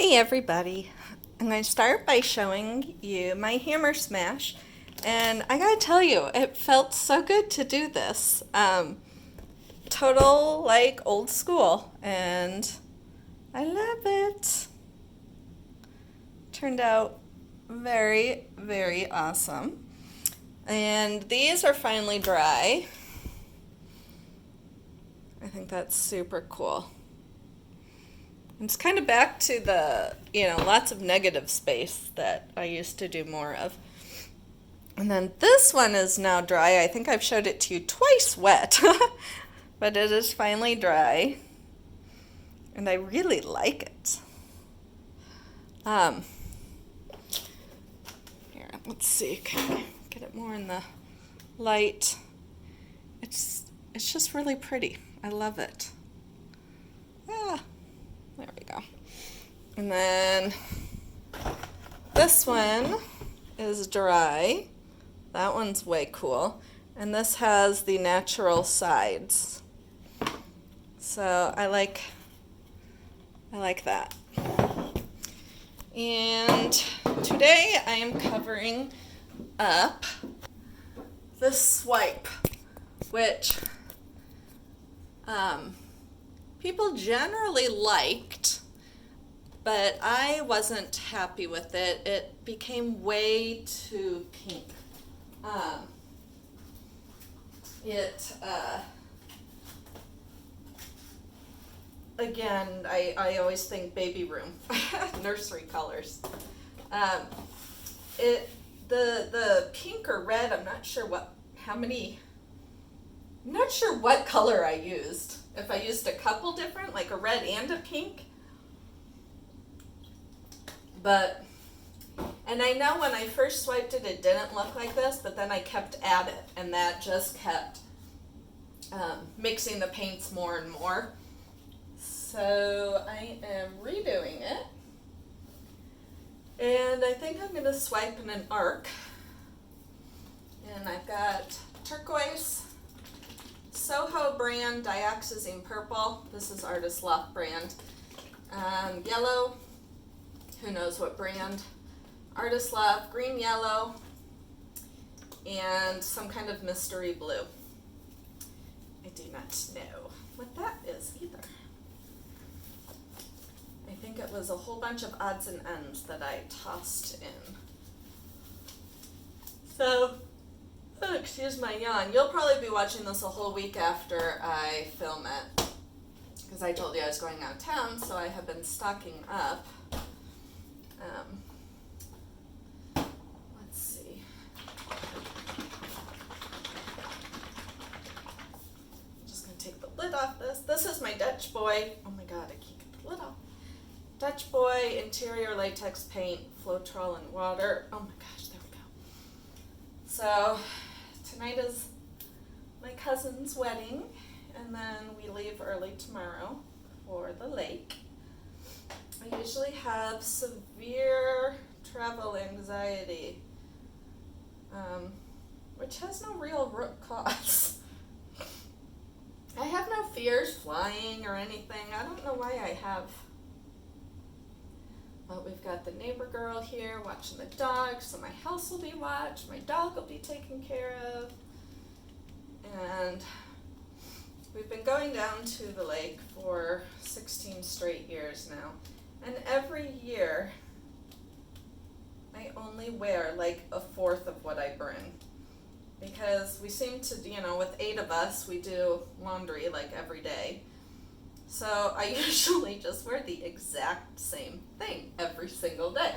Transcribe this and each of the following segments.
Hey everybody, I'm going to start by showing you my hammer smash, and I gotta tell you, it felt so good to do this. Total like old school, and I love it. Turned out very, very awesome. And these are finally dry. I think that's super cool. It's kind of back to the, lots of negative space that I used to do more of. And then this one is now dry. I think I've showed it to you twice wet, but it is finally dry. And I really like it. Um, Here, let's see. Can I get it more in the light? It's just really pretty. I love it. Ah. There we go. And then this one is dry. That one's way cool. And this has the natural sides. So I like that. And today I am covering up this swipe, which people generally liked, but I wasn't happy with it. It became way too pink. Again, I always think baby room, nursery colors. The pink or red, I'm not sure what color I used. If I used a couple different, like a red and a pink. And I know when I first swiped it, it didn't look like this, but then I kept at it, and that just kept mixing the paints more and more. So I am redoing it. And I think I'm going to swipe in an arc. And I've got turquoise, Soho brand dioxazine purple. This is Artist Loft brand. Yellow, who knows what brand. Artist Loft, green yellow, and some kind of mystery blue. I do not know what that is either. I think it was a whole bunch of odds and ends that I tossed in. So, excuse my yawn. You'll probably be watching this a whole week after I film it, because I told you I was going out of town, so I have been stocking up. Let's see. I'm just going to take the lid off this. This is my Dutch Boy. Oh my god, I can't get the lid off. Dutch Boy interior latex paint, Floetrol and water. Oh my gosh, there we go. So tonight is my cousin's wedding, and then we leave early tomorrow for the lake. I usually have severe travel anxiety, which has no real root cause. I have no fears flying or anything. I don't know why I have. But we've got the neighbor girl here watching the dog, so my house will be watched, my dog will be taken care of. And we've been going down to the lake for 16 straight years now. And every year, I only wear like a fourth of what I bring. Because we seem to, with 8 of us, we do laundry like every day. So I usually just wear the exact same thing every single day.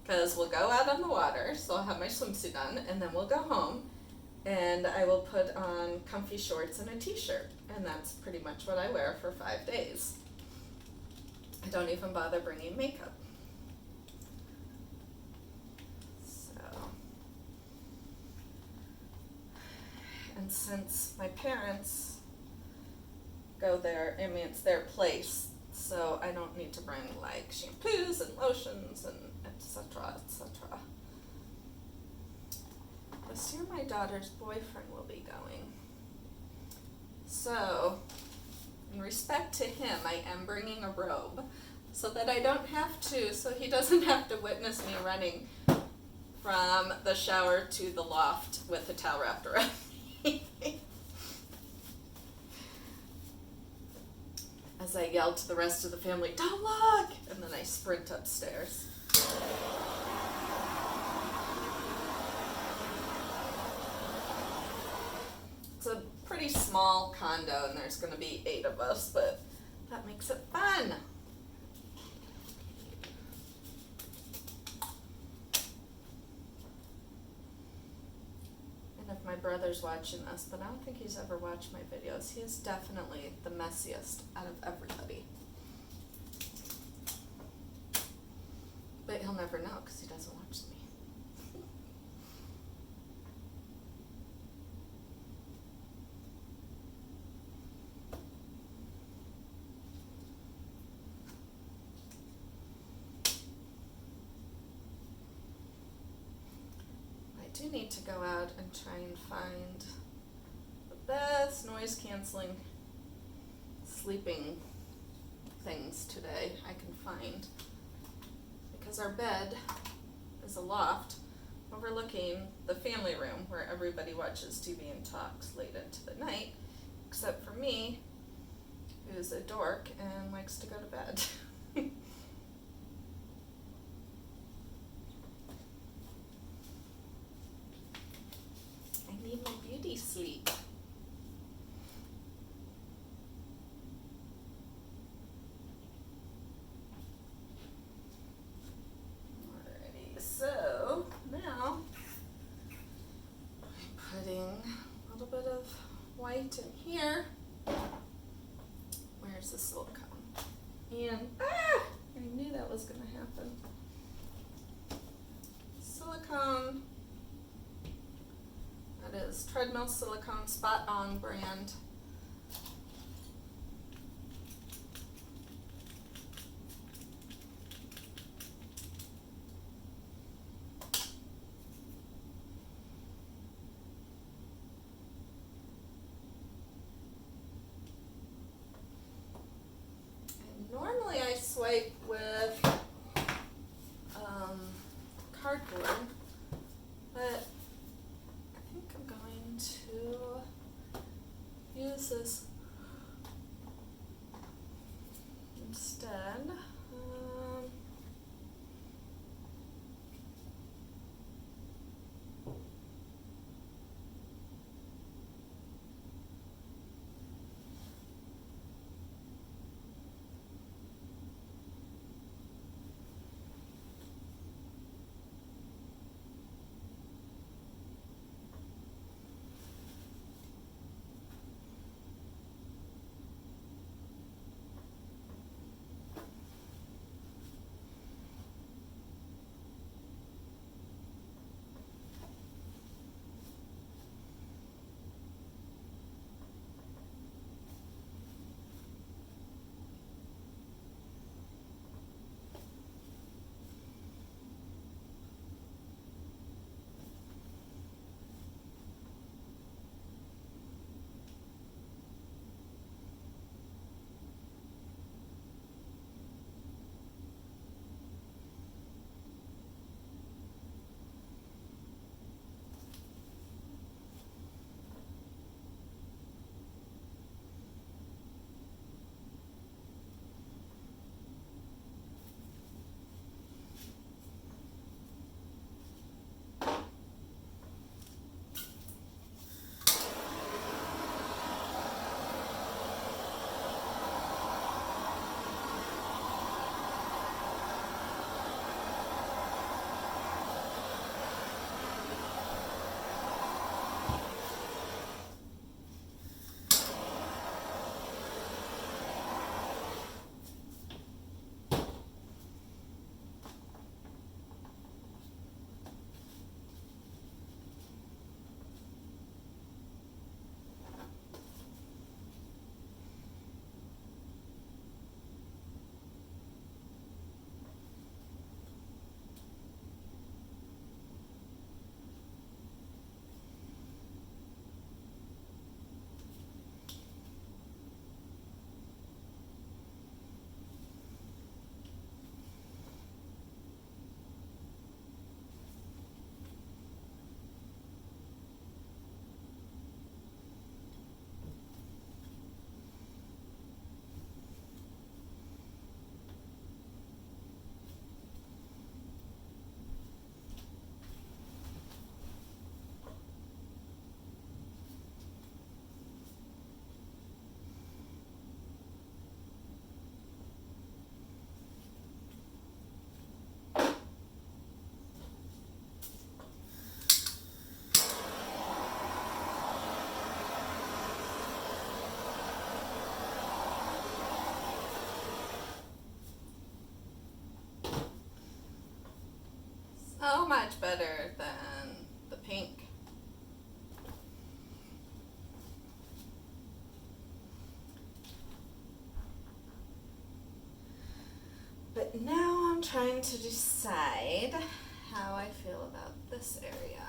Because we'll go out on the water, so I'll have my swimsuit on, and then we'll go home, and I will put on comfy shorts and a t-shirt. And that's pretty much what I wear for 5 days. I don't even bother bringing makeup. So, and since my parents go there, it's their place, so I don't need to bring like shampoos and lotions and etc. etc. This year my daughter's boyfriend will be going. So, in respect to him, I am bringing a robe so that I don't have to, so he doesn't have to witness me running from the shower to the loft with the towel wrapped around me. As I yell to the rest of the family, "Don't look!" And then I sprint upstairs. It's a pretty small condo and there's going to be 8 of us, but that makes it fun. And if my brother's watching this, but I don't think he's ever watched my videos, he is definitely the messiest out of everybody. But he'll never know because he doesn't watch me. I do need to go out and try and find the best noise canceling sleeping things today I can find, because our bed is a loft overlooking the family room where everybody watches TV and talks late into the night, except for me, who's a dork and likes to go to bed. I need my beauty sleep. Alrighty, so now I'm putting a little bit of white in here. Where's the silicone? And I knew that was going to happen. Silicone. That is Treadmill Silicone Spot On brand. And normally I swipe with cardboard, but I think I'm going to use this instead. much better than the pink. But now I'm trying to decide how I feel about this area.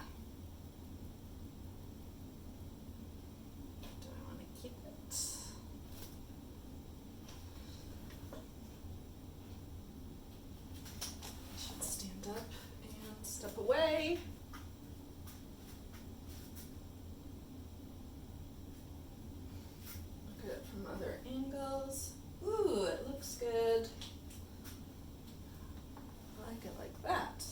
Do I want to keep it? I should stand up and step away. Look at it from other angles. Ooh, it looks good. I like it like that.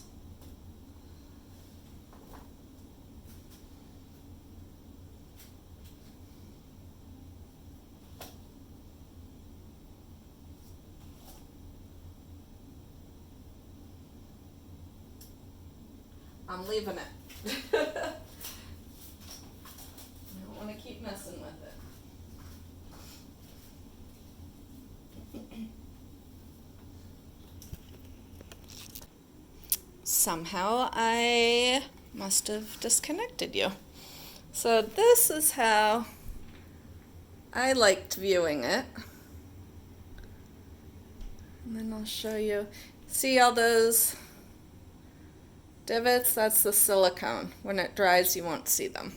I'm leaving it. I don't want to keep messing with it. Somehow I must have disconnected you. So this is how I liked viewing it. And then I'll show you. See all those divots? That's the silicone. When it dries, you won't see them.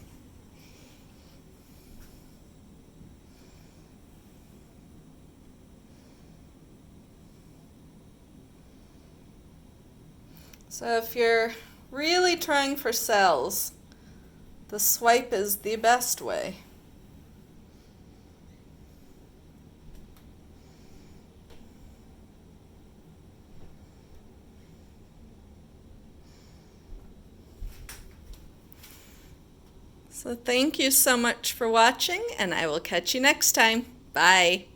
So if you're really trying for cells, the swipe is the best way. So thank you so much for watching, and I will catch you next time. Bye.